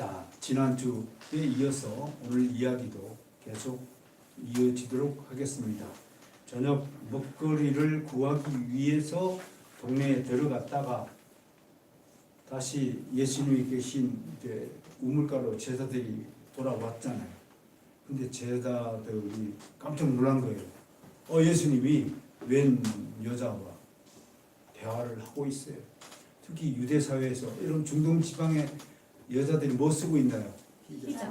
자, 지난주에 이어서 오늘 이야기도 계속 이어지도록 하겠습니다. 저녁 먹거리를 구하기 위해서 동네에 들어갔다가 다시 예수님이 계신 이제 우물가로 제자들이 돌아왔잖아요. 근데 제자들이 깜짝 놀란 거예요. 예수님이 웬 여자와 대화를 하고 있어요. 특히 유대 사회에서 이런 중동 지방의 여자들이 뭐 쓰고 있나요?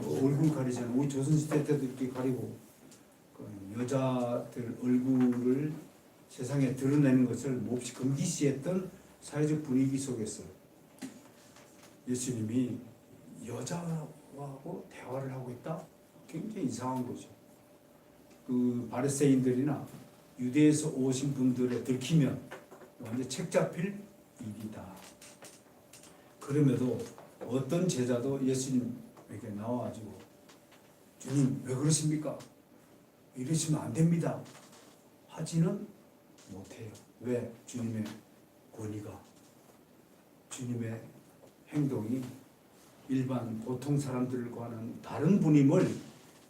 얼굴 가리잖아요. 우리 조선시대 때도 이렇게 가리고 여자들 얼굴을 세상에 드러내는 것을 몹시 금기시했던 사회적 분위기 속에서 예수님이 여자하고 대화를 하고 있다? 굉장히 이상한 거죠. 그 바리새인들이나 유대에서 오신 분들에 들키면 완전 책 잡힐 일이다. 그럼에도 어떤 제자도 예수님에게 나와가지고 주님 왜 그러십니까? 이러시면 안 됩니다. 하지는 못해요. 왜? 주님의 권위가, 주님의 행동이 일반 보통 사람들과는 다른 분임을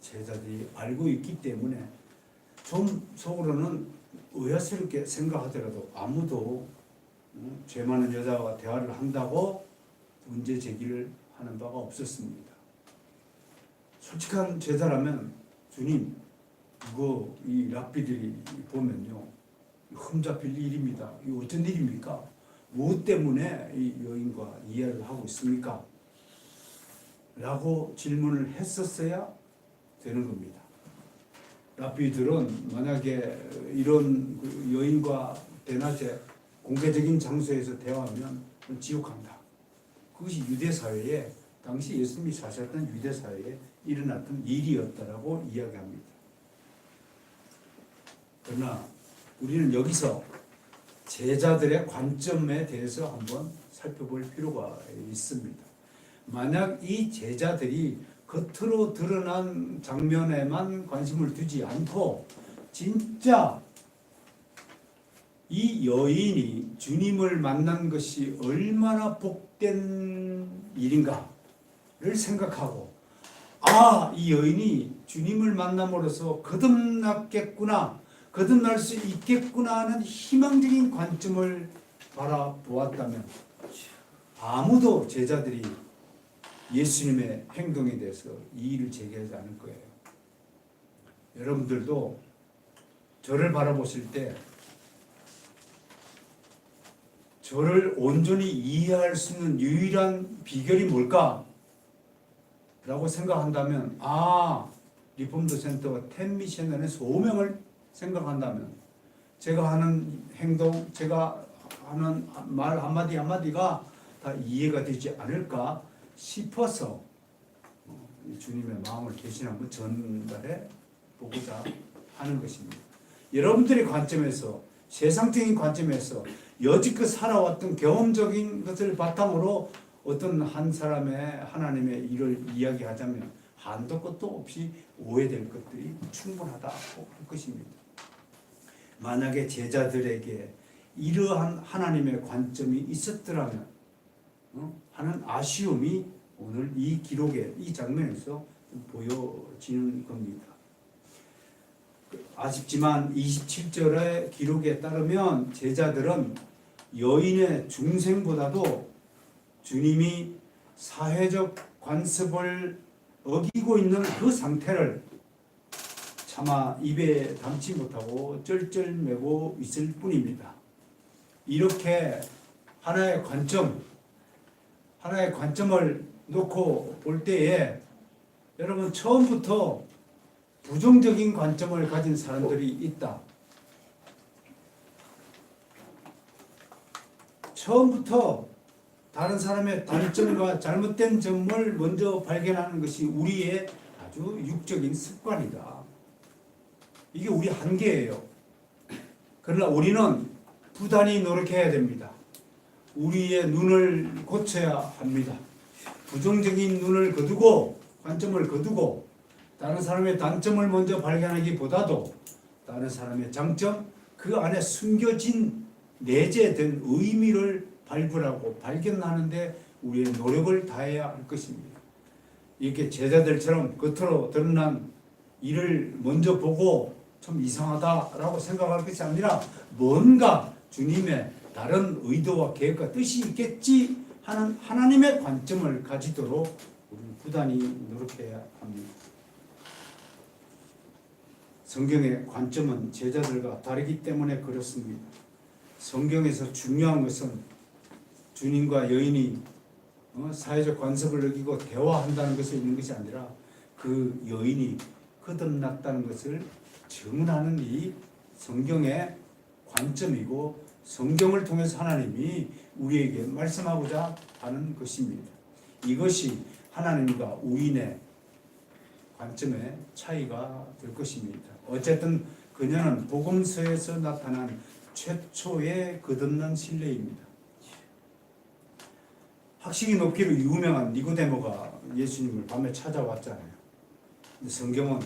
제자들이 알고 있기 때문에 좀 속으로는 의아스럽게 생각하더라도 아무도 죄 많은 여자와 대화를 한다고 문제 제기를 하는 바가 없었습니다. 솔직한 제자라면 주님 이거 이 랍비들이 보면요 흠잡힐 일입니다. 이거 어떤 일입니까? 무엇 때문에 이 여인과 이해를 하고 있습니까? 라고 질문을 했었어야 되는 겁니다. 랍비들은 만약에 이런 여인과 대낮에 공개적인 장소에서 대화하면 지옥 간다. 그것이 유대사회에 당시 예수님이 사셨던 유대사회에 일어났던 일이었다라고 이야기합니다. 그러나 우리는 여기서 제자들의 관점에 대해서 한번 살펴볼 필요가 있습니다. 만약 이 제자들이 겉으로 드러난 장면에만 관심을 두지 않고 진짜 이 여인이 주님을 만난 것이 얼마나 복된 일인가를 생각하고 이 여인이 주님을 만남으로써 거듭났겠구나, 거듭날 수 있겠구나 하는 희망적인 관점을 바라보았다면 아무도 제자들이 예수님의 행동에 대해서 이의를 제기하지 않을 거예요. 여러분들도 저를 바라보실 때 저를 온전히 이해할 수 있는 유일한 비결이 뭘까? 라고 생각한다면 리폼드 센터와 텐미션의 소명을 생각한다면 제가 하는 행동, 제가 하는 말 한마디 한마디가 다 이해가 되지 않을까 싶어서 주님의 마음을 대신 한번 전달해 보고자 하는 것입니다. 여러분들의 관점에서, 세상적인 관점에서 여지껏 살아왔던 경험적인 것을 바탕으로 어떤 한 사람의 하나님의 일을 이야기하자면 한도 끝도 없이 오해될 것들이 충분하다고 할 것입니다. 만약에 제자들에게 이러한 하나님의 관점이 있었더라면 하는 아쉬움이 오늘 이 기록의 이 장면에서 보여지는 겁니다. 아쉽지만 27절의 기록에 따르면 제자들은 여인의 중생보다도 주님이 사회적 관습을 어기고 있는 그 상태를 차마 입에 담지 못하고 쩔쩔매고 있을 뿐입니다. 이렇게 하나의 관점을 놓고 볼 때에 여러분 처음부터 부정적인 관점을 가진 사람들이 있다. 처음부터 다른 사람의 단점과 잘못된 점을 먼저 발견하는 것이 우리의 아주 육적인 습관이다. 이게 우리 한계예요. 그러나 우리는 부단히 노력해야 됩니다. 우리의 눈을 고쳐야 합니다. 부정적인 눈을 거두고 관점을 거두고 다른 사람의 단점을 먼저 발견하기보다도 다른 사람의 장점, 그 안에 숨겨진 내재된 의미를 발굴하고 발견하는데 우리의 노력을 다해야 할 것입니다. 이렇게 제자들처럼 겉으로 드러난 일을 먼저 보고 좀 이상하다라고 생각할 것이 아니라 뭔가 주님의 다른 의도와 계획과 뜻이 있겠지 하는 하나님의 관점을 가지도록 우리는 부단히 노력해야 합니다. 성경의 관점은 제자들과 다르기 때문에 그렇습니다. 성경에서 중요한 것은 주님과 여인이 사회적 관습을 어기고 대화한다는 것에 있는 것이 아니라 그 여인이 거듭났다는 것을 증언하는 이 성경의 관점이고 성경을 통해서 하나님이 우리에게 말씀하고자 하는 것입니다. 이것이 하나님과 우인의 관점의 차이가 될 것입니다. 어쨌든 그녀는 복음서에서 나타난 최초의 거듭난 신뢰입니다. 학식이 높기로 유명한 니고데모가 예수님을 밤에 찾아왔잖아요. 근데 성경은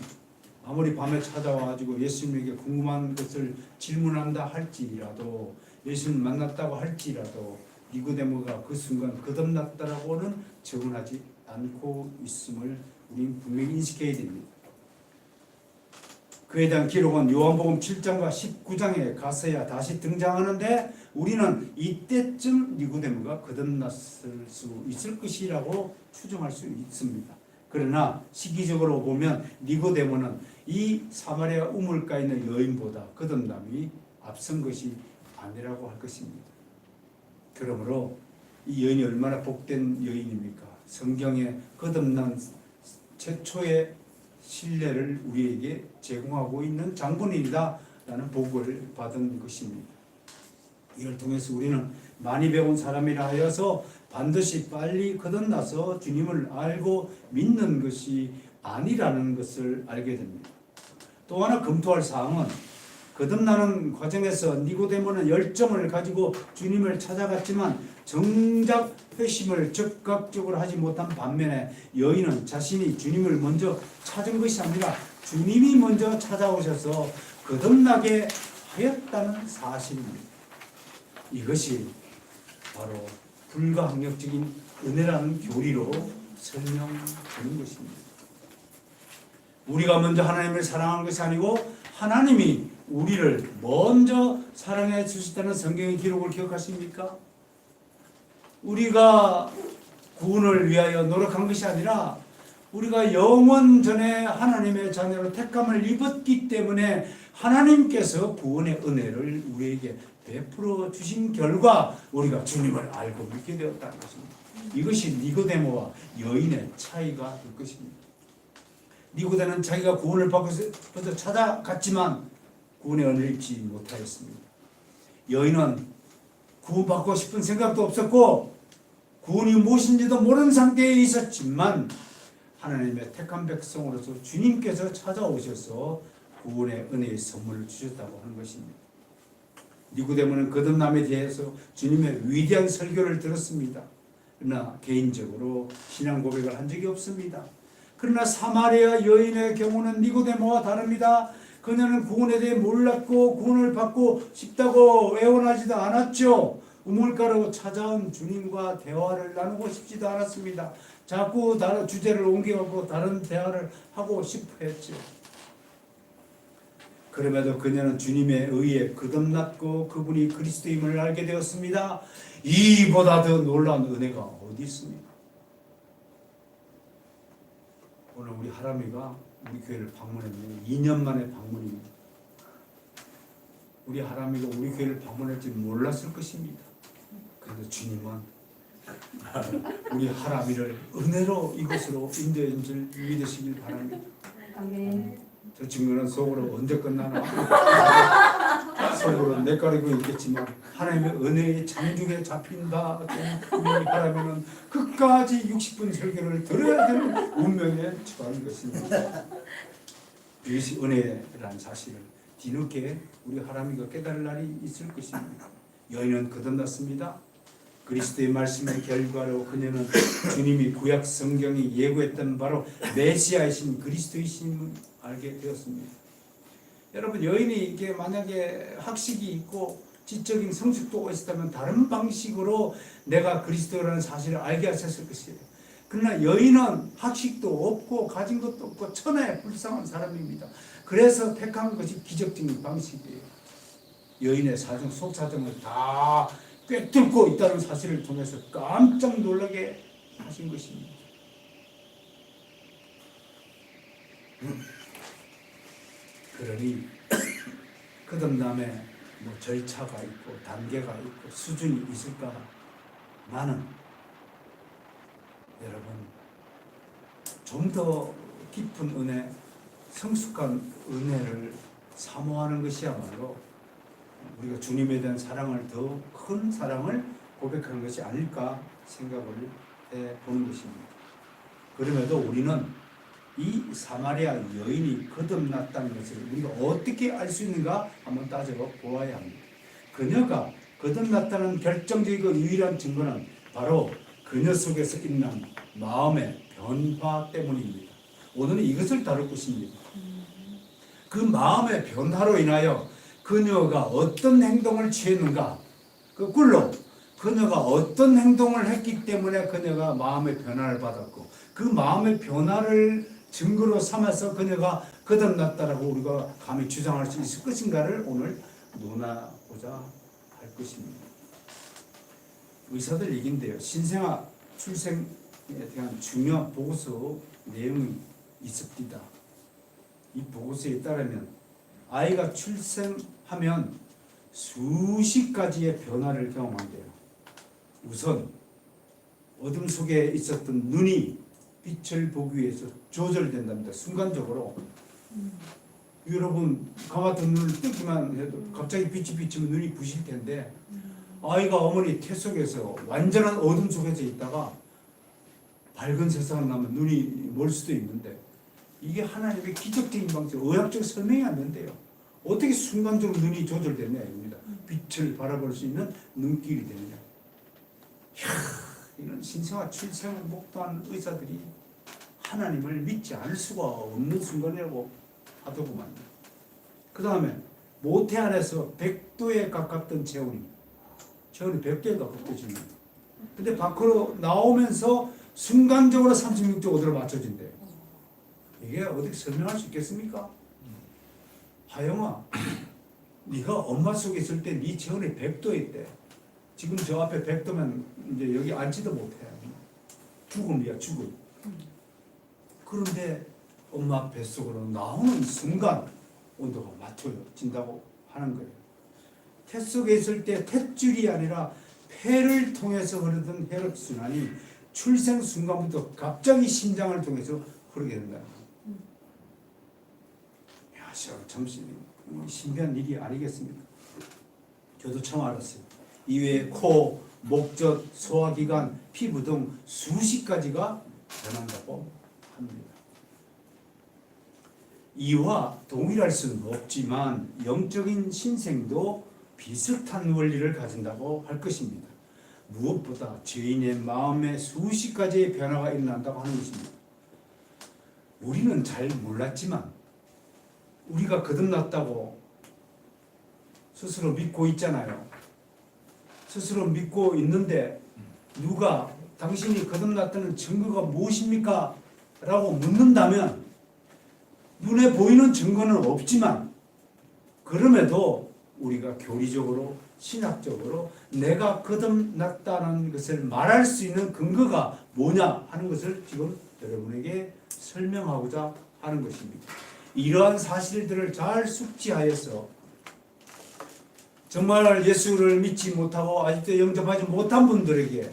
아무리 밤에 찾아와가지고 예수님에게 궁금한 것을 질문한다 할지라도 예수님 만났다고 할지라도 니고데모가 그 순간 거듭났다라고는 증언하지 않고 있음을 우리는 분명히 인식해야 됩니다. 그에 대한 기록은 요한복음 7장과 19장에 가서야 다시 등장하는데 우리는 이때쯤 니고데모가 거듭났을 수 있을 것이라고 추정할 수 있습니다. 그러나 시기적으로 보면 니고데모는 이 사마리아 우물가에 있는 여인보다 거듭남이 앞선 것이 아니라고 할 것입니다. 그러므로 이 여인이 얼마나 복된 여인입니까? 성경에 거듭난 최초의 신뢰를 우리에게 제공하고 있는 장본인이다라는 복을 받은 것입니다. 이를 통해서 우리는 많이 배운 사람이라 하여서 반드시 빨리 거듭나서 주님을 알고 믿는 것이 아니라는 것을 알게 됩니다. 또 하나 검토할 사항은 거듭나는 과정에서 니고데모는 열정을 가지고 주님을 찾아갔지만 정작 회심을 적극적으로 하지 못한 반면에 여인은 자신이 주님을 먼저 찾은 것이 아니라 주님이 먼저 찾아오셔서 거듭나게 하였다는 사실입니다. 이것이 바로 불가항력적인 은혜라는 교리로 설명되는 것입니다. 우리가 먼저 하나님을 사랑하는 것이 아니고 하나님이 우리를 먼저 사랑해 주셨다는 성경의 기록을 기억하십니까? 우리가 구원을 위하여 노력한 것이 아니라 우리가 영원 전에 하나님의 자녀로 택함을 입었기 때문에 하나님께서 구원의 은혜를 우리에게 베풀어 주신 결과 우리가 주님을 알고 믿게 되었다는 것입니다. 이것이 니고데모와 여인의 차이가 될 것입니다. 니고데는 자기가 구원을 받고 싶어서 찾아갔지만 구원의 은혜를 입지 못하였습니다. 여인은 구원받고 싶은 생각도 없었고 구원이 무엇인지도 모르는 상태에 있었지만 하나님의 택한 백성으로서 주님께서 찾아오셔서 구원의 은혜의 선물을 주셨다고 하는 것입니다. 니고데모는 거듭남에 대해서 주님의 위대한 설교를 들었습니다. 그러나 개인적으로 신앙 고백을 한 적이 없습니다. 그러나 사마리아 여인의 경우는 니고데모와 다릅니다. 그녀는 구원에 대해 몰랐고 구원을 받고 싶다고 애원하지도 않았죠. 우물가로 찾아온 주님과 대화를 나누고 싶지도 않았습니다. 자꾸 다른 주제를 옮겨가고 다른 대화를 하고 싶어 했죠. 그럼에도 그녀는 주님의 의에 거듭났고 그분이 그리스도임을 알게 되었습니다. 이보다 더 놀라운 은혜가 어디 있습니까? 오늘 우리 하람이가 우리 교회를 방문했네요. 2년 만에 방문입니다. 우리 하람이가 우리 교회를 방문할 줄 몰랐을 것입니다. 그런데 주님은 우리 하람이를 은혜로 이곳으로 인도해 줄 믿으시길 바랍니다. 아멘. 저 친구는 속으로 언제 끝나나 속으로 내가리고 있겠지만 하나님의 은혜의 장중에 잡힌다 분명히 바라면은 끝까지 60분 설교를 들어야 되는 운명에 처하는 것입니다. 이것이 은혜라는 사실을 뒤늦게 우리 하람이가 깨달을 날이 있을 것입니다. 여인은 거듭났습니다. 그리스도의 말씀의 결과로 그녀는 주님이 구약 성경이 예고했던 바로 메시아이신 그리스도이심을 알게 되었습니다. 여러분 여인이 이게 만약에 학식이 있고 지적인 성숙도가 있었다면 다른 방식으로 내가 그리스도라는 사실을 알게 하셨을 것이에요. 그러나 여인은 학식도 없고 가진 것도 없고 천하에 불쌍한 사람입니다. 그래서 택한 것이 기적적인 방식이에요. 여인의 사정, 속사정을 다 꿰뚫고 있다는 사실을 통해서 깜짝 놀라게 하신 것입니다. 그러니 거듭남에 뭐 절차가 있고 단계가 있고 수준이 있을까? 나는 여러분 좀 더 깊은 은혜, 성숙한 은혜를 사모하는 것이야말로 우리가 주님에 대한 사랑을 더 큰 사랑을 고백하는 것이 아닐까 생각을 해보는 것입니다. 그럼에도 우리는 이 사마리아 여인이 거듭났다는 것을 우리가 어떻게 알 수 있는가 한번 따져보아야 합니다. 그녀가 거듭났다는 결정적이고 유일한 증거는 바로 그녀 속에서 일어난 마음의 변화 때문입니다. 오늘은 이것을 다룰 것입니다. 그 마음의 변화로 인하여 그녀가 어떤 행동을 취했는가, 거꾸로 그녀가 어떤 행동을 했기 때문에 그녀가 마음의 변화를 받았고 그 마음의 변화를 증거로 삼아서 그녀가 거듭났다라고 우리가 감히 주장할 수 있을 것인가를 오늘 논하고자 할 것입니다. 의사들 얘기인데요. 신생아 출생에 대한 중요한 보고서 내용이 있습니다. 이 보고서에 따르면 아이가 출생하면 수십 가지의 변화를 경험한대요. 우선 어둠 속에 있었던 눈이 빛을 보기 위해서 조절된답니다. 순간적으로. 여러분 감았던 눈을 뜨기만 해도 갑자기 빛이 비치면 눈이 부실 텐데 아이가 어머니 태 속에서 완전한 어둠 속에서 있다가 밝은 세상을 나면 눈이 멀 수도 있는데 이게 하나님의 기적적인 방식, 의학적 설명이 안 된대요. 어떻게 순간적으로 눈이 조절되느냐 입니다. 빛을 바라볼 수 있는 눈길이 되느냐. 이런 신생아 출생을 목도한 의사들이 하나님을 믿지 않을 수가 없는 순간이라고 하더구만요. 그 다음에 모태 안에서 100도에 가깝던 체온이 100도에 가깝거든요. 근데 밖으로 나오면서 순간적으로 36도 5도로 맞춰진대요. 이게 어떻게 설명할 수 있겠습니까? 하영아, 네가 엄마 속에 있을 때 네 체온이 100도에 있대. 지금 저 앞에 100도면 이제 여기 앉지도 못해. 죽음이야, 죽음. 그런데 엄마 뱃속으로 나오는 순간 온도가 맞춰진다고 하는 거예요. 태 속에 있을 때 탯줄이 아니라 폐를 통해서 흐르던 혈액순환이 출생 순간부터 갑자기 심장을 통해서 흐르게 된다. 야, 참 신비한 일이 아니겠습니까? 저도 처음 알았어요. 이외에 코, 목젖, 소화기관, 피부 등 수십 가지가 변한다고 합니다. 이와 동일할 수는 없지만 영적인 신생도 비슷한 원리를 가진다고 할 것입니다. 무엇보다 죄인의 마음에 수십 가지의 변화가 일어난다고 하는 것입니다. 우리는 잘 몰랐지만 우리가 거듭났다고 스스로 믿고 있잖아요. 스스로 믿고 있는데 누가 당신이 거듭났다는 증거가 무엇입니까? 라고 묻는다면 눈에 보이는 증거는 없지만 그럼에도 우리가 교리적으로 신학적으로 내가 거듭났다는 것을 말할 수 있는 근거가 뭐냐 하는 것을 지금 여러분에게 설명하고자 하는 것입니다. 이러한 사실들을 잘 숙지하여서 정말 예수를 믿지 못하고 아직도 영접하지 못한 분들에게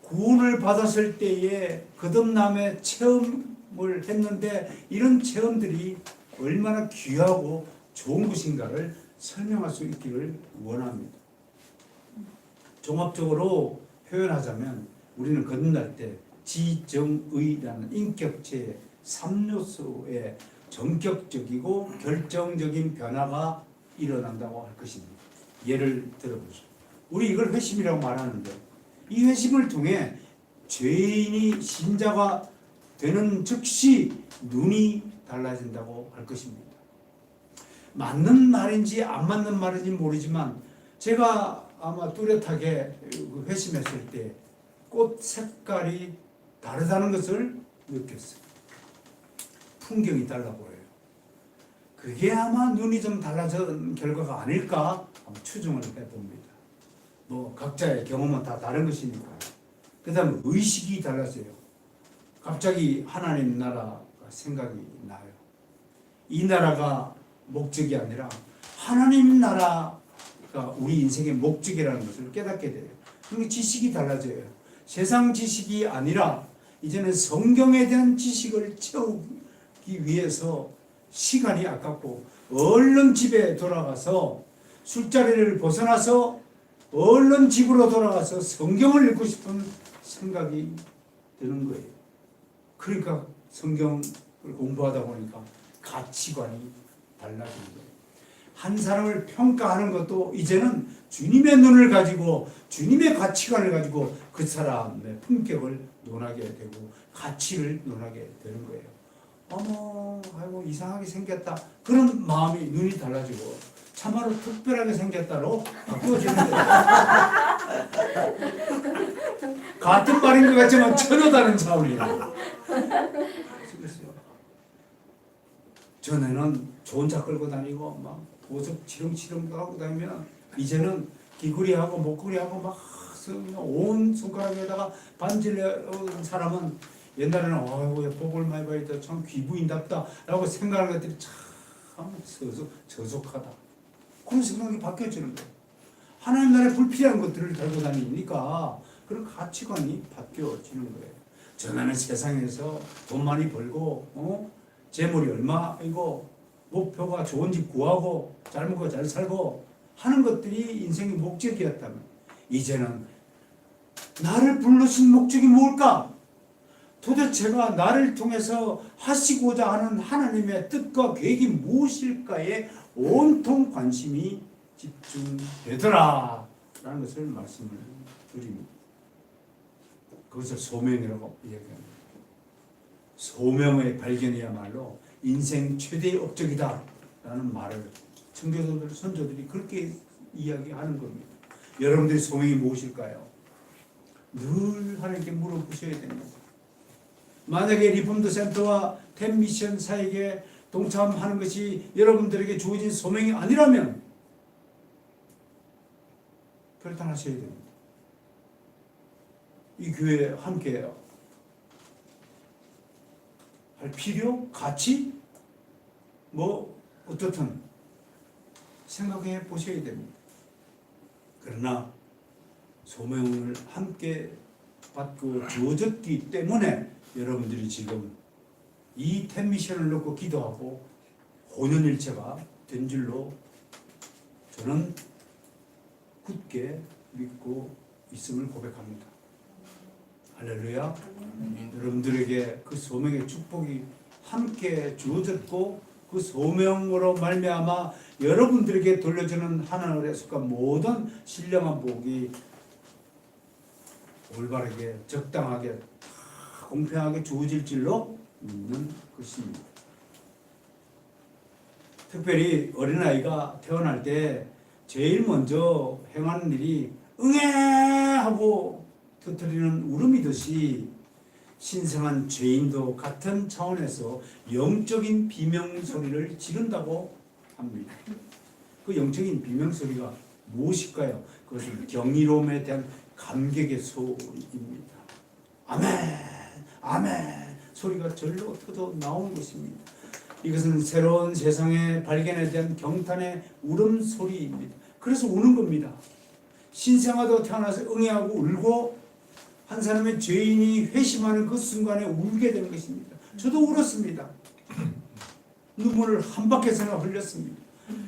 구원을 받았을 때에 거듭남의 체험을 했는데 이런 체험들이 얼마나 귀하고 좋은 것인가를 설명할 수 있기를 원합니다. 종합적으로 표현하자면 우리는 거듭날 때 지정의라는 인격체의 3요소의 전격적이고 결정적인 변화가 일어난다고 할 것입니다. 예를 들어보죠. 우리 이걸 회심이라고 말하는데 이 회심을 통해 죄인이 신자가 되는 즉시 눈이 달라진다고 할 것입니다. 맞는 말인지 안 맞는 말인지 모르지만 제가 아마 뚜렷하게 회심했을 때 꽃 색깔이 다르다는 것을 느꼈어요. 풍경이 달라 보여요. 그게 아마 눈이 좀 달라진 결과가 아닐까 한번 추정을 해봅니다. 뭐 각자의 경험은 다 다른 것이니까요. 그 다음에 의식이 달라져요. 갑자기 하나님 나라가 생각이 나요. 이 나라가 목적이 아니라 하나님 나라가 우리 인생의 목적이라는 것을 깨닫게 돼요. 그리고 지식이 달라져요. 세상 지식이 아니라 이제는 성경에 대한 지식을 채우기 위해서 시간이 아깝고 얼른 집에 돌아가서 술자리를 벗어나서 얼른 집으로 돌아가서 성경을 읽고 싶은 생각이 드는 거예요. 그러니까 성경을 공부하다 보니까 가치관이 달라진 거예요. 한 사람을 평가하는 것도 이제는 주님의 눈을 가지고 주님의 가치관을 가지고 그 사람의 품격을 논하게 되고 가치를 논하게 되는 거예요. 어머, 아이고 이상하게 생겼다. 그런 마음이 눈이 달라지고 참말로 특별하게 생겼다로 바꾸어지는 거예요. 같은 말인 것 같지만 전혀 다른 차원이에요. 전에는 좋은 차 끌고 다니고 막 보석 치렁치렁 하고 다니면 이제는 귀걸이하고 목걸이하고 막 온 손가락에다가 반지를 한 사람은 옛날에는 아이고 복을 많이 받았다 참 귀부인답다 라고 생각하는 것들이 참 저속하다. 그런 생각이 바뀌어지는 거예요. 하나님 나라에 불필요한 것들을 들고 다니니까 그런 가치관이 바뀌어지는 거예요. 전에는 세상에서 돈 많이 벌고 재물이 얼마이고 목표가 좋은 집 구하고 잘 먹고 잘 살고 하는 것들이 인생의 목적이었다면 이제는 나를 불러신 목적이 뭘까? 도대체가 나를 통해서 하시고자 하는 하나님의 뜻과 계획이 무엇일까에 온통 관심이 집중되더라 라는 것을 말씀을 드립니다. 그것을 소명이라고 이야기합니다. 소명의 발견이야말로 인생 최대의 업적이다 라는 말을 청교도들, 선조들이 그렇게 이야기하는 겁니다. 여러분들의 소명이 무엇일까요? 늘 하나님께 물어보셔야 됩니다. 만약에 리폼드 센터와 템미션 사역에 동참하는 것이 여러분들에게 주어진 소명이 아니라면 결단하셔야 됩니다. 이 교회에 함께 할 필요, 가치, 뭐 어떻든 생각해 보셔야 됩니다. 그러나 소명을 함께 받고 주어졌기 때문에 여러분들이 지금 이 템미션을 놓고 기도하고 혼연일체가 된 줄로 저는 굳게 믿고 있음을 고백합니다. 할렐루야. 여러분들에게 그 소명의 축복이 함께 주어졌고 그 소명으로 말미암아 여러분들에게 돌려주는 하늘에 속한 모든 신령한 복이 올바르게 적당하게 공평하게 주어질 줄로 믿는 것입니다. 특별히 어린아이가 태어날 때 제일 먼저 행하는 일이 응애 하고 터뜨리는 울음이듯이 신성한 죄인도 같은 차원에서 영적인 비명소리를 지른다고 합니다. 그 영적인 비명소리가 무엇일까요? 그것은 경이로움에 대한 감격의 소리입니다. 아멘, 아멘 소리가 절로 터져 나오는 것입니다. 이것은 새로운 세상의 발견에 대한 경탄의 울음소리입니다. 그래서 우는 겁니다. 신생아도 태어나서 응애하고 울고 한 사람의 죄인이 회심하는 그 순간에 울게 되는 것입니다. 저도 울었습니다. 눈물을 한 바퀴서나 흘렸습니다.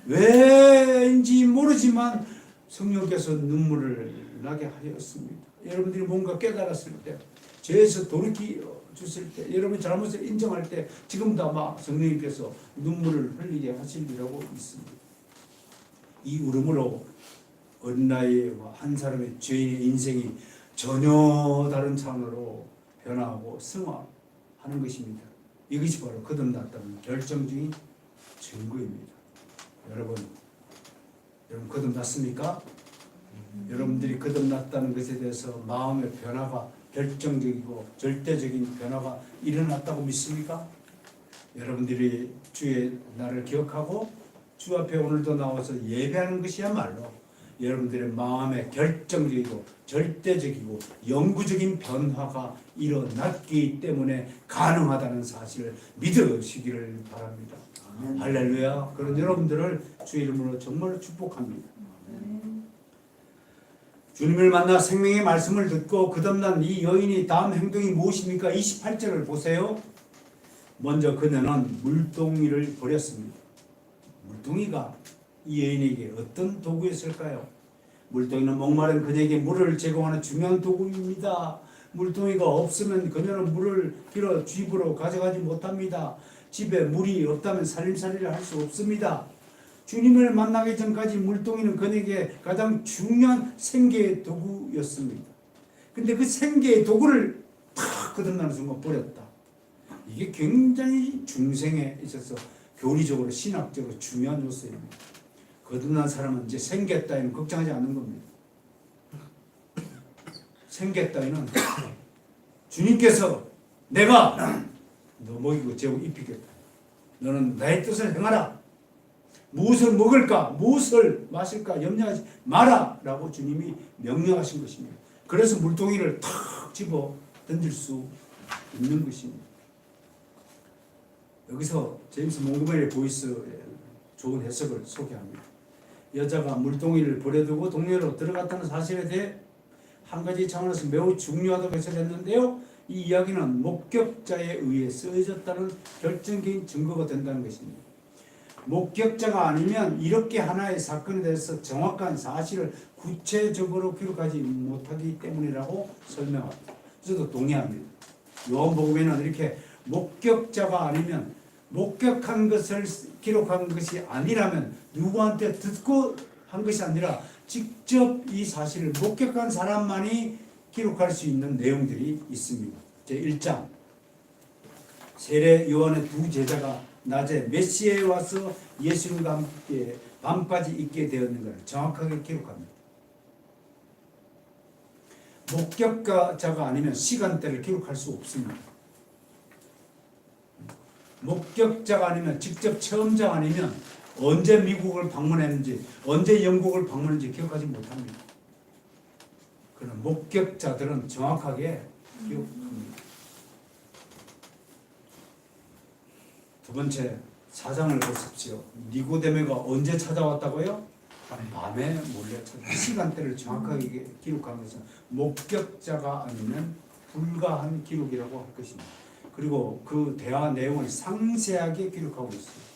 왜인지 모르지만 성령께서 눈물을 나게 하였습니다. 여러분들이 뭔가 깨달았을 때, 죄에서 돌이켜 주실 때, 여러분 잘못을 인정할 때 지금도 아마 성령님께서 눈물을 흘리게 하시리라고 믿습니다. 이 울음으로 어린아이와 한 사람의 죄인의 인생이 전혀 다른 차원으로 변화하고 승화하는 것입니다. 이것이 바로 거듭났다는 결정적인 증거입니다. 여러분 거듭났습니까? 여러분들이 거듭났다는 것에 대해서 마음의 변화가 결정적이고 절대적인 변화가 일어났다고 믿습니까? 여러분들이 주의 날을 기억하고 주 앞에 오늘도 나와서 예배하는 것이야말로 여러분들의 마음에 결정적이고 절대적이고 영구적인 변화가 일어났기 때문에 가능하다는 사실을 믿으시기를 바랍니다. 할렐루야. 그런 여러분들을 주의 이름으로 정말 축복합니다. 주님을 만나 생명의 말씀을 듣고 거듭난 이 여인이 다음 행동이 무엇입니까? 28절을 보세요. 먼저 그녀는 물동이를 버렸습니다. 물동이가 이 여인에게 어떤 도구였을까요? 물동이는 목마른 그녀에게 물을 제공하는 중요한 도구입니다. 물동이가 없으면 그녀는 물을 빌어 집으로 가져가지 못합니다. 집에 물이 없다면 살림살이를 할 수 없습니다. 주님을 만나기 전까지 물동이는 그녀에게 가장 중요한 생계의 도구였습니다. 근데 그 생계의 도구를 탁 거듭나는 순간 버렸다. 이게 굉장히 중생에 있어서 교리적으로 신학적으로 중요한 요소입니다. 거듭난 사람은 이제 생계 따위는 걱정하지 않는 겁니다. 생계 따위는 주님께서 내가 너 먹이고 재우고 입히겠다. 너는 나의 뜻을 행하라. 무엇을 먹을까 무엇을 마실까 염려하지 마라 라고 주님이 명령하신 것입니다. 그래서 물동이를 탁 집어 던질 수 있는 것입니다. 여기서 제임스 몽고메리 보이스의 좋은 해석을 소개합니다. 여자가 물동이를 버려두고 동네로 들어갔다는 사실에 대해 한 가지 차원에서 매우 중요하다고 해석했는데요. 이 이야기는 목격자에 의해 쓰여졌다는 결정적인 증거가 된다는 것입니다. 목격자가 아니면 이렇게 하나의 사건에 대해서 정확한 사실을 구체적으로 기록하지 못하기 때문이라고 설명합니다. 저도 동의합니다. 요한복음에는 이렇게 목격자가 아니면 목격한 것을 기록한 것이 아니라면 누구한테 듣고 한 것이 아니라 직접 이 사실을 목격한 사람만이 기록할 수 있는 내용들이 있습니다. 제1장 세례 요한의 두 제자가 낮에 몇 시에 와서 예수님과 함께 밤까지 있게 되었는가를 정확하게 기록합니다. 목격자가 아니면 시간대를 기록할 수 없습니다. 목격자가 아니면 직접 체험자가 아니면 언제 미국을 방문했는지 언제 영국을 방문했는지 기억하지 못합니다. 그러나 목격자들은 정확하게 기억합니다. 두 번째, 사장을 보십시오. 니고데모가 언제 찾아왔다고요? 밤에 몰래 찾아. 시간대를 정확하게 기록한 것은 목격자가 아니면 불가한 기록이라고 할 것입니다. 그리고 그 대화 내용을 상세하게 기록하고 있습니다.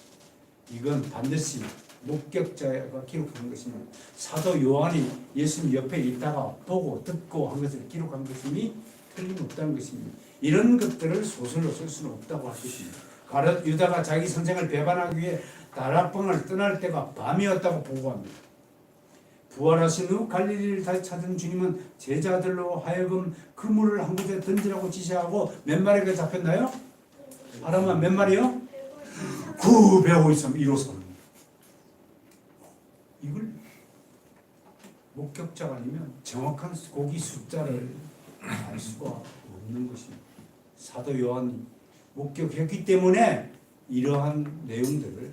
이건 반드시 목격자가 기록한 것입니다. 사도 요한이 예수님 옆에 있다가 보고 듣고 한 것을 기록한 것임이 틀림없다는 것입니다. 이런 것들을 소설로 쓸 수는 없다고 할 것입니다. 가룟 유다가 자기 선생을 배반하기 위해 다락방을 떠날 때가 밤이었다고 보고합니다. 부활하신 후 갈릴리를 다시 찾은 주님은 제자들로 하여금 그물을 한 곳에 던지라고 지시하고 몇 마리가 잡혔나요? 아람아 몇 마리요? 953, 153. 이걸 목격자가 아니면 정확한 고기 숫자를 알 수가 없는 것입니다. 사도 요한이 목격했기 때문에 이러한 내용들을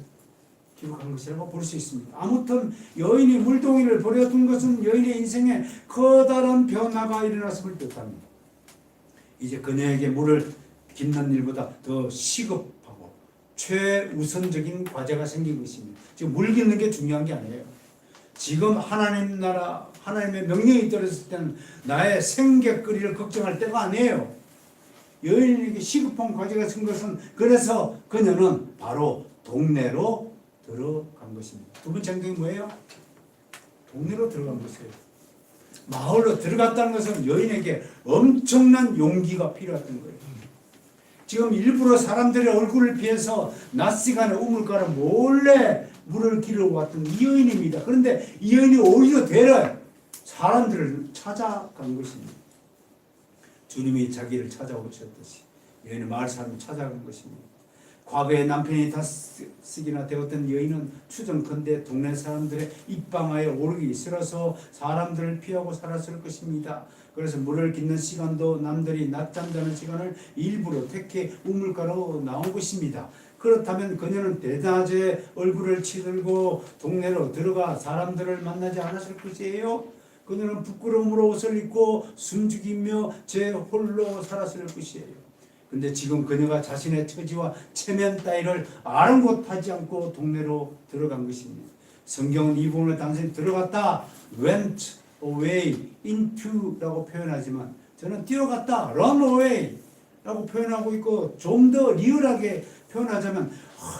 기록한 것이라고 볼 수 있습니다. 아무튼 여인이 물동이를 버려둔 것은 여인의 인생에 커다란 변화가 일어났음을 뜻합니다. 이제 그녀에게 물을 깃는 일보다 더 시급하고 최우선적인 과제가 생긴 것입니다. 지금 물 깃는 게 중요한 게 아니에요. 지금 하나님 나라 하나님의 명령이 떨어졌을 때는 나의 생계거리를 걱정할 때가 아니에요. 여인에게 시급한 과제가 생긴 것은 그래서 그녀는 바로 동네로 들어간 것입니다. 두 번째 행동이 뭐예요? 동네로 들어간 것이에요. 마을로 들어갔다는 것은 여인에게 엄청난 용기가 필요했던 거예요. 지금 일부러 사람들의 얼굴을 피해서 낮 시간에 우물가로 몰래 물을 길러 왔던 이 여인입니다. 그런데 이 여인이 오히려 되려 사람들을 찾아간 것입니다. 주님이 자기를 찾아오셨듯이 여인은 마을 사람을 찾아간 것입니다. 과거에 남편이 다쓰기나 되었던 여인은 추정컨대 동네 사람들의 입방아에 오르기 싫어서 사람들을 피하고 살았을 것입니다. 그래서 물을 깃는 시간도 남들이 낮잠 자는 시간을 일부러 택해 우물가로 나온 것입니다. 그렇다면 그녀는 대낮에 얼굴을 치들고 동네로 들어가 사람들을 만나지 않았을 것이에요. 그녀는 부끄러움으로 옷을 입고 숨죽이며 제 홀로 살았을 것이에요. 근데 지금 그녀가 자신의 처지와 체면 따위를 아랑곳하지 않고 동네로 들어간 것입니다. 성경은 이 부분을 단순히 들어갔다, went away, into 라고 표현하지만 저는 뛰어갔다, run away 라고 표현하고 있고, 좀 더 리얼하게 표현하자면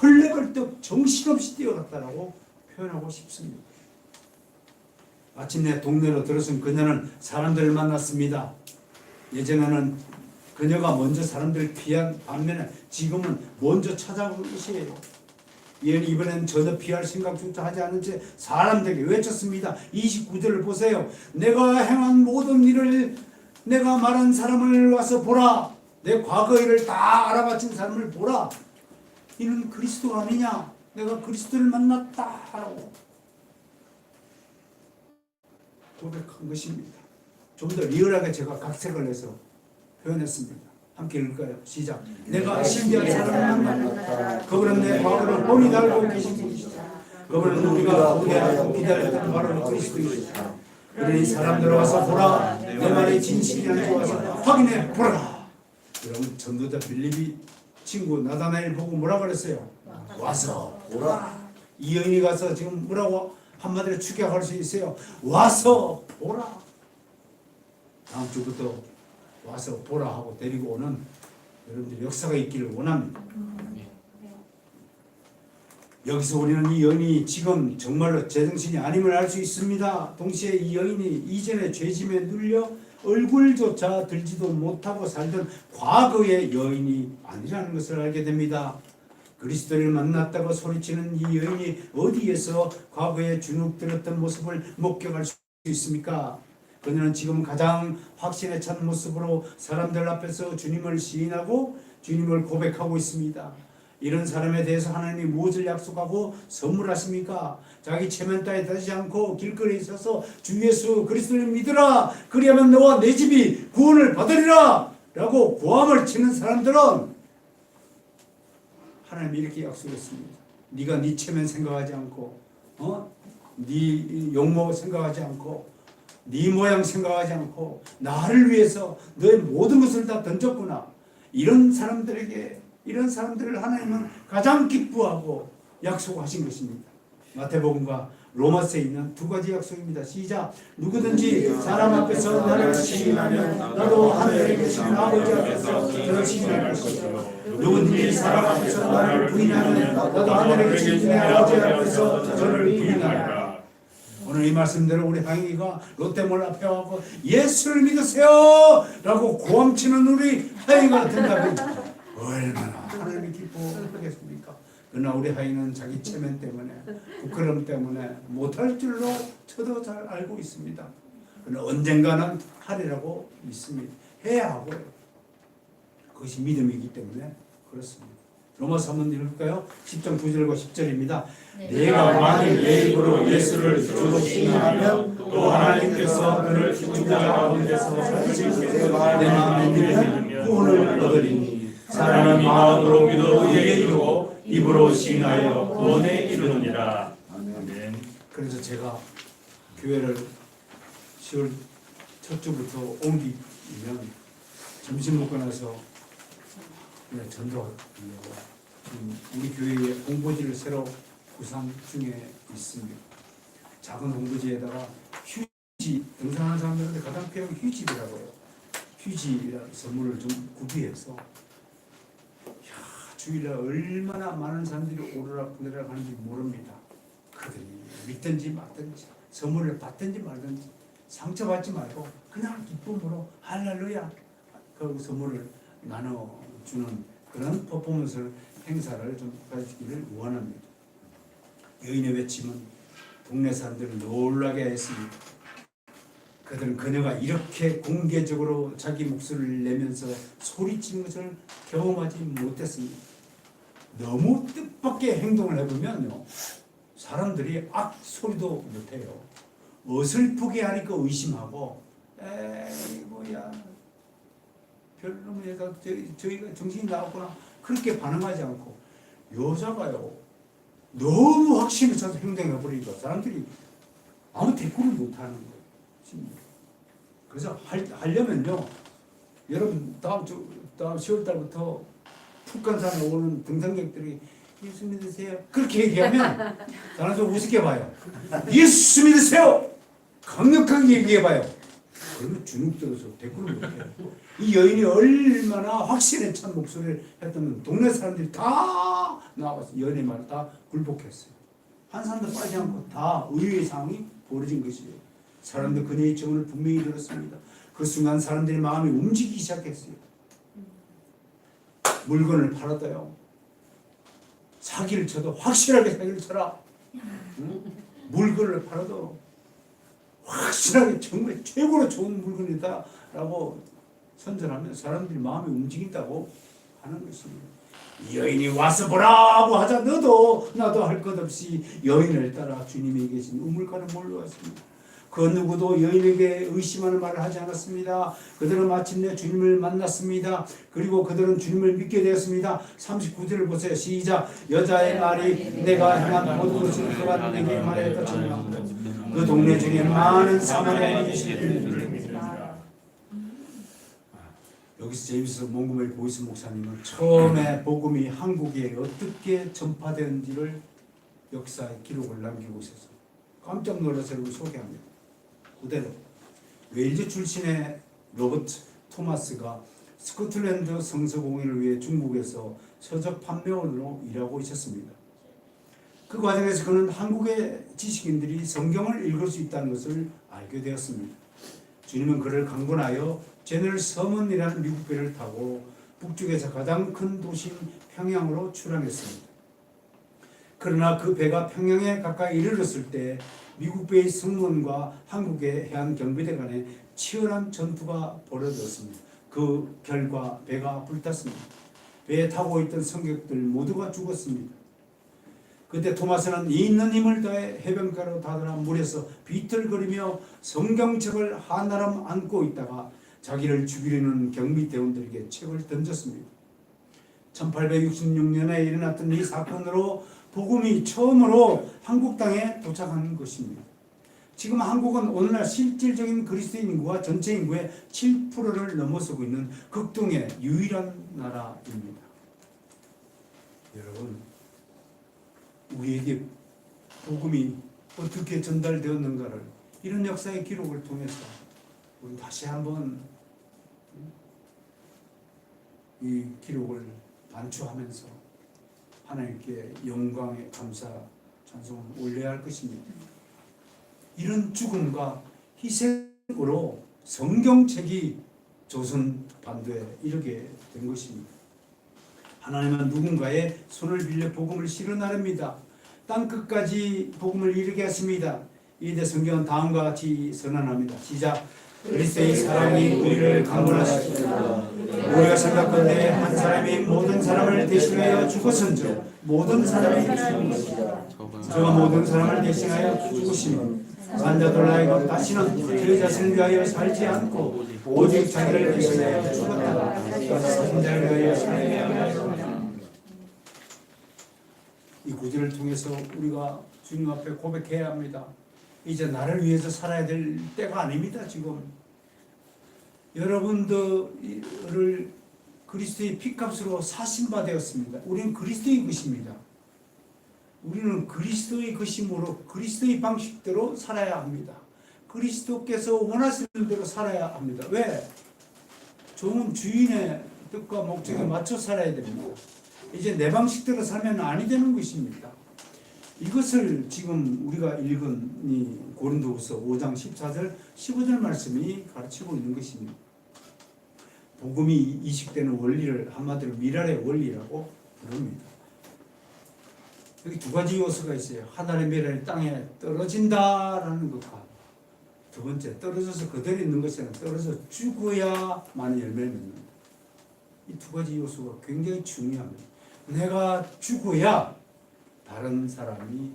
헐레벌떡 정신없이 뛰어갔다라고 표현하고 싶습니다. 마침내 동네로 들어선 그녀는 사람들을 만났습니다. 예전에는 그녀가 먼저 사람들을 피한 반면에 지금은 먼저 찾아온 것이에요. 얘는 이번엔 전혀 피할 생각조차 하지 않은 채 사람들에게 외쳤습니다. 29절을 보세요. 내가 행한 모든 일을, 내가 말한 사람을 와서 보라. 내 과거 일을 다 알아바친 사람을 보라. 이는 그리스도가 아니냐? 내가 그리스도를 만났다 라고 고백한 것입니다. 좀 더 리얼하게 제가 각색을 해서 표현했습니다. 함께 읽을까요? 시작. 내가 신비한 사람을 만났다. 그분은 내 과거를 뻔히 달고 계신 분이시다. 그분은 우리가 보게하고 기다렸던 바로 그리스도이시다. 그러니 사람들 와서 보라. 내 말이 진실이라는 줄 와서 확인해 보라. 여러분, 전도자 빌립이 친구 나다나엘 보고 뭐라 그랬어요? 와서 보라. 이 여인이 가서 지금 뭐라고 한마디로 축약할 수 있어요? 와서 보라. 다음 주부터 와서 보라 하고 데리고 오는 여러분들 역사가 있기를 원합니다. 여기서 우리는 이 여인이 지금 정말로 제정신이 아님을 알 수 있습니다. 동시에 이 여인이 이전에 죄짐에 눌려 얼굴조차 들지도 못하고 살던 과거의 여인이 아니라는 것을 알게 됩니다. 그리스도를 만났다고 소리치는 이 여인이 어디에서 과거에 주눅들었던 모습을 목격할 수 있습니까? 그녀는 지금 가장 확신에 찬 모습으로 사람들 앞에서 주님을 시인하고 주님을 고백하고 있습니다. 이런 사람에 대해서 하나님이 무엇을 약속하고 선물하십니까? 자기 체면 따위 따지지 않고 길거리에 서서 주 예수 그리스도를 믿으라. 그리하면 너와 내 집이 구원을 받으리라 라고 고함을 치는 사람들은 하나님이 이렇게 약속했습니다. 네가 네 체면 생각하지 않고 네 용모 생각하지 않고 네 모양 생각하지 않고 나를 위해서 너의 모든 것을 다 던졌구나. 이런 사람들을 하나님은 가장 기뻐하고 약속하신 것입니다. 마태복음과 로마서에 있는 두 가지 약속입니다. 시작. 누구든지 사람 앞에서 나를 시인하면 나도 하늘에 계신 아버지 앞에서 그를 시인할 것이요. 누구든지 사람 앞에서 나를 부인하면 나도 하늘에 계신 내 아버지 앞에서 저를 부인하리라. 오늘 이 말씀대로 우리 하영이가 롯데몰 앞에 와서 예수를 믿으세요 라고 고함치는 우리 하영이가 된다면 얼마나 하나님이 기뻐하겠습니까? 그러나 우리 하영이는 자기 체면 때문에 부끄러움 때문에 못할 줄로 저도 잘 알고 있습니다. 그러나 언젠가는 하리라고 믿습니다. 해야 하고요. 그것이 믿음이기 때문에 그렇습니다. 로마서 한번 읽을까요? 10장 9절과 10절입니다. 내가 만일 내 입으로 예수를 주로 시인하면 또 하나님께서 그를 죽은 자 가운데서 살리시고 내 마음에 믿으면 구원을 얻으리니 사람이 마음으로 믿어 의에 이르고 입으로 시인하여 구원에 이르느니라. 아멘. 그래서 제가 교회를 10월 첫 주부터 옮기면 점심 먹고 나서 전도하려고 우리 교회에 홍보지를 새로 구상 중에 있습니다. 작은 홍보지에다가 휴지, 등산하는 사람들한테 가장 필요한 휴지라고 해요. 휴지라는 선물을 좀 구비해서 주일날 얼마나 많은 사람들이 오르락내리락 하는지 모릅니다. 그러더니 믿든지 말든지 선물을 받든지 말든지 상처받지 말고 그냥 기쁨으로 할렐루야 그 선물을 나눠주는 그런 퍼포먼스 행사를 좀 가지기를 원합니다. 여인의 외침은 동네 사람들을 놀라게 했습니다. 그들은 그녀가 이렇게 공개적으로 자기 목소리를 내면서 소리치는 것을 경험하지 못했습니다. 너무 뜻밖의 행동을 해보면요, 사람들이 악 소리도 못해요. 어설프게 하니까 의심하고 에이고야 별놈에다 저희가 정신이 나왔구나 그렇게 반응하지 않고 여자가요 너무 확신에 차서 행동해 버리니까 사람들이 아무 대꾸를 못하는 거예요. 그래서 하려면요 여러분 다음 10월 달부터 북한산에 오는 등산객들이 예수 믿으세요 그렇게 얘기하면 저는 좀 우습게 봐요. 예수 믿으세요 강력하게 얘기해봐요. 그러면 주눅 들어서 대꾸를 못해요. 이 여인이 얼마나 확신에 찬 목소리를 했다면 동네 사람들이 다 나와서 여인의 말을 다 굴복했어요. 한 사람도 빠지지 않고 다 의외의 상황이 벌어진 것이에요. 사람들 그녀의 증언을 분명히 들었습니다. 그 순간 사람들의 마음이 움직이기 시작했어요. 물건을 팔아도요 사기를 쳐도 확실하게 사기를 쳐라. 응? 물건을 팔아도 확실하게 정말 최고로 좋은 물건이다 라고 선전하면 사람들이 마음이 움직인다고 하는 것입니다. 여인이 와서 보라고 하자 너도 나도 할 것 없이 여인을 따라 주님이 계신 우물가로 몰려왔습니다. 그 누구도 여인에게 의심하는 말을 하지 않았습니다. 그들은 마침내 주님을 만났습니다. 그리고 그들은 주님을 믿게 되었습니다. 39절을 보세요. 시작. 여자의 말이 내가 행한 모든 것을 그가 내게 말하였다. 그 동네 중에 많은 사마리아 유대인들입니다. 여기서 제임스 몽고메리 보이스 목사님은 처음에 복음이 한국에 어떻게 전파되는지를 역사의 기록을 남기고 있어서 깜짝 놀라서 소개합니다. 그대로 웨일즈 출신의 로버트 토마스가 스코틀랜드 성서 공인을 위해 중국에서 서적 판매원으로 일하고 있었습니다. 그 과정에서 그는 한국의 지식인들이 성경을 읽을 수 있다는 것을 알게 되었습니다. 주님은 그를 강권하여 제널 서먼이라는 미국 배를 타고 북쪽에서 가장 큰 도시인 평양으로 출항했습니다. 그러나 그 배가 평양에 가까이 이르렀을 때 미국 배의 승무원과 한국의 해안 경비대 간에 치열한 전투가 벌어졌습니다. 그 결과 배가 불탔습니다. 배에 타고 있던 승객들 모두가 죽었습니다. 그때 토마스는 있는 힘을 다해 해변가로 다다라 물에서 비틀거리며 성경책을 한나람 안고 있다가 자기를 죽이려는 경비대원들에게 책을 던졌습니다. 1866년에 일어났던 이 사건으로 복음이 처음으로 한국 땅에 도착한 것입니다. 지금 한국은 오늘날 실질적인 그리스도인 인구와 전체 인구의 7%를 넘어서고 있는 극동의 유일한 나라입니다. 여러분, 우리에게 복음이 어떻게 전달되었는가를 이런 역사의 기록을 통해서 우리 다시 한번 이 기록을 반추하면서 하나님께 영광의 감사 찬송을 올려야 할 것입니다. 이런 죽음과 희생으로 성경책이 조선 반도에 이르게 된 것입니다. 하나님은 누군가의 손을 빌려 복음을 실어나릅니다. 땅끝까지 복음을 이르게 하십니다. 이때 성경은 다음과 같이 선언합니다. 시작. 그리스도의 사랑이 우리를 강권하셨습니다. 우리가 생각건대 한 사람이 모든 사람을 대신하여 죽었은즉 모든 사람이 죽은 것이다. 저가 모든 사람을 대신하여 죽으시니 산자들 하여금 다시는 그 자신을 위하여 살지 않고 오직 자기를 대신하여 죽었다가 산자를 위하여 살게 하였습니다. 이 구절을 통해서 우리가 주님 앞에 고백해야 합니다. 이제 나를 위해서 살아야 될 때가 아닙니다. 지금 여러분들을 그리스도의 피값으로 사신바 되었습니다. 우리는 그리스도의 것입니다. 우리는 그리스도의 것이므로 그리스도의 방식대로 살아야 합니다. 그리스도께서 원하시는 대로 살아야 합니다. 왜? 좋은 주인의 뜻과 목적에 맞춰 살아야 됩니다. 이제 내 방식대로 살면 아니 되는 것입니다. 이것을 지금 우리가 읽은 이 고린도후서 5장 14절 15절 말씀이 가르치고 있는 것입니다. 복음이 이식되는 원리를 한마디로 미랄의 원리라고 부릅니다. 여기 두 가지 요소가 있어요. 하나의 미랄이 땅에 떨어진다라는 것과 두 번째 떨어져서 그대로 있는 것이 아니라 떨어져 죽어야만 열매를 맺는다. 이 두 가지 요소가 굉장히 중요합니다. 내가 죽어야 다른 사람이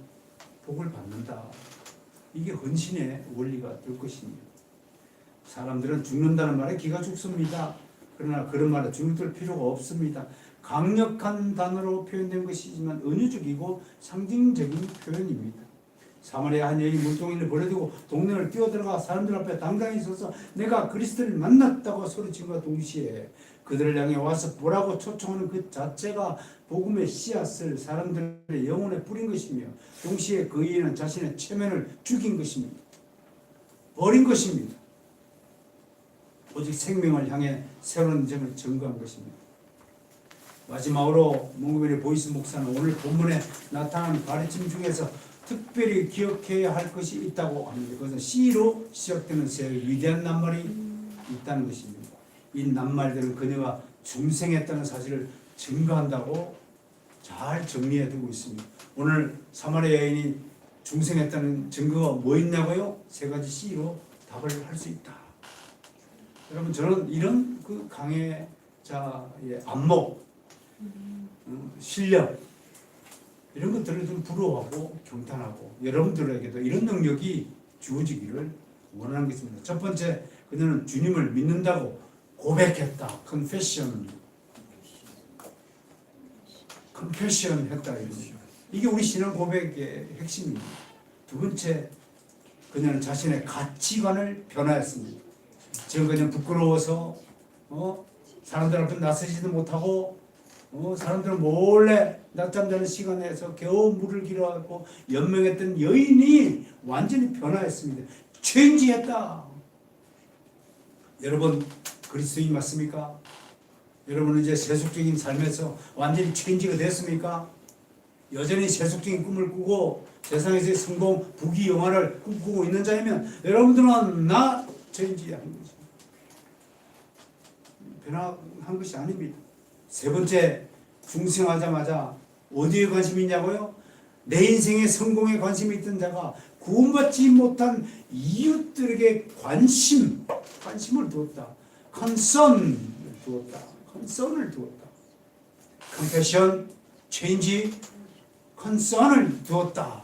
복을 받는다. 이게 헌신의 원리가 될 것입니다. 사람들은 죽는다는 말에 기가 죽습니다. 그러나 그런 말에 죽을 필요가 없습니다. 강력한 단어로 표현된 것이지만 은유적이고 상징적인 표현입니다. 사마리아 한 여인이 물동이를 버려두고 동네를 뛰어들어가 사람들 앞에 당당히 서서 내가 그리스도를 만났다고 소리친과 동시에 그들을 향해 와서 보라고 초청하는 그 자체가 복음의 씨앗을 사람들의 영혼에 뿌린 것이며 동시에 그 여인은 자신의 체면을 죽인 것입니다. 버린 것입니다. 오직 생명을 향해 새로운 점을 증거한 것입니다. 마지막으로 몽고메리 보이스 목사는 오늘 본문에 나타난 가르침 중에서 특별히 기억해야 할 것이 있다고 합니다. 그것은 C로 시작되는 세 위대한 낱말이 있다는 것입니다. 이 낱말들은 그녀가 중생했다는 사실을 증거한다고 잘 정리해 두고 있습니다. 오늘 사마리아 여인이 중생했다는 증거가 뭐 있냐고요? 세 가지 C로 답을 할 수 있다. 여러분 저는 이런 그 강해자의 안목, 실력 이런 것들을 좀 부러워하고 경탄하고 여러분들에게도 이런 능력이 주어지기를 원하는 것입니다. 첫 번째, 그녀는 주님을 믿는다고 고백했다. confession 했다. 이게 우리 신앙 고백의 핵심입니다. 두 번째, 그녀는 자신의 가치관을 변화했습니다. 지금 그냥 부끄러워서 사람들 앞에 나서지도 못하고 사람들은 몰래 낮잠 자는 시간에서 겨우 물을 길어하고 연명했던 여인이 완전히 변화했습니다. 체인지했다. 여러분 그리스도인 맞습니까? 여러분은 이제 세속적인 삶에서 완전히 체인지가 됐습니까? 여전히 세속적인 꿈을 꾸고 세상에서의 성공, 부귀, 영화를 꿈꾸고 있는 자이면 여러분들은 나 체인지한 것입니다. 변화한 것이 아닙니다. 세 번째, 중생하자마자 어디에 관심이 있냐고요? 내 인생의 성공에 관심이 있던 자가 구원받지 못한 이웃들에게 관심을 두었다. concern을 두었다. compassion, change, concern을 두었다.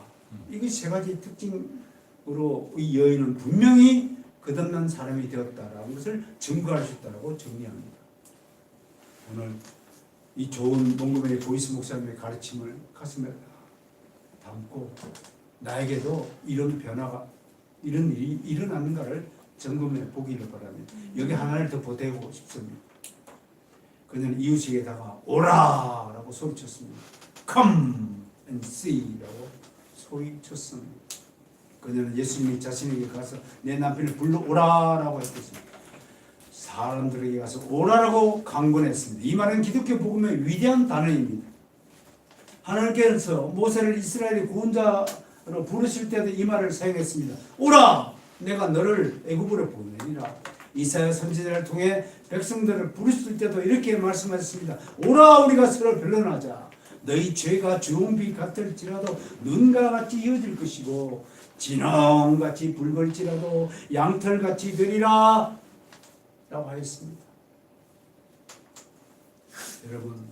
이게 세 가지 특징으로 이 여인은 분명히 거듭난 사람이 되었다라는 것을 증거할 수 있다고 정리합니다. 오늘 이 좋은 몽고메리 보이스 목사님의 가르침을 가슴에 담고 나에게도 이런 변화가 이런 일이 일어나는가를 점검해 보기를 바랍니다. 여기 하나를 더 보태고 싶습니다. 그녀는 이웃에게다가 오라라고 소리쳤습니다. Come and see라고 소리쳤습니다. 그녀는 예수님이 자신에게 가서 내 남편을 불러오라라고 했습니다. 사람들에게 가서 오라라고 강권했습니다. 이 말은 기독교 복음의 위대한 단어입니다. 하나님께서 모세를 이스라엘의 구원자로 부르실 때도 이 말을 사용했습니다. 오라! 내가 너를 애굽으로 보내리라. 이사야 선지자를 통해 백성들을 부르실 때도 이렇게 말씀하셨습니다. 오라 우리가 서로 변론하자. 너희 죄가 주홍빛 같을지라도 눈과 같이 이어질 것이고 진홍같이 붉을지라도 양털같이 되리라 라고 하였습니다. 여러분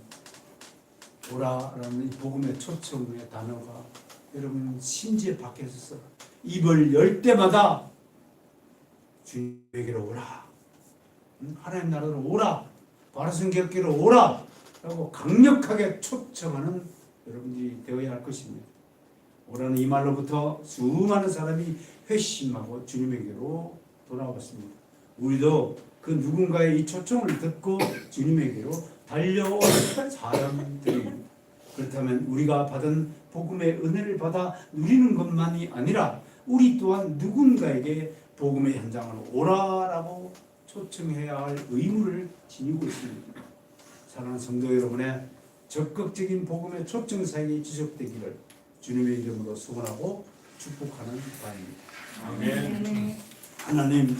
오라라는 이 복음의 초청의 단어가 여러분 심지에 밖에서 입을 열 때마다 주님에게로 오라, 하나님 나라로 오라, 바로선교회로 오라 라고 강력하게 초청하는 여러분들이 되어야 할 것입니다. 오라는 이 말로부터 수많은 사람이 회심하고 주님에게로 돌아왔습니다. 우리도 그 누군가의 이 초청을 듣고 주님에게로 달려온 사람들입니다. 그렇다면 우리가 받은 복음의 은혜를 받아 누리는 것만이 아니라 우리 또한 누군가에게 복음의 현장으로 오라라고 초청해야 할 의무를 지니고 있습니다. 사랑하는 성도 여러분의 적극적인 복음의 초청 사역이 지속되기를 주님의 이름으로 소원하고 축복하는 바입니다. 아멘. 하나님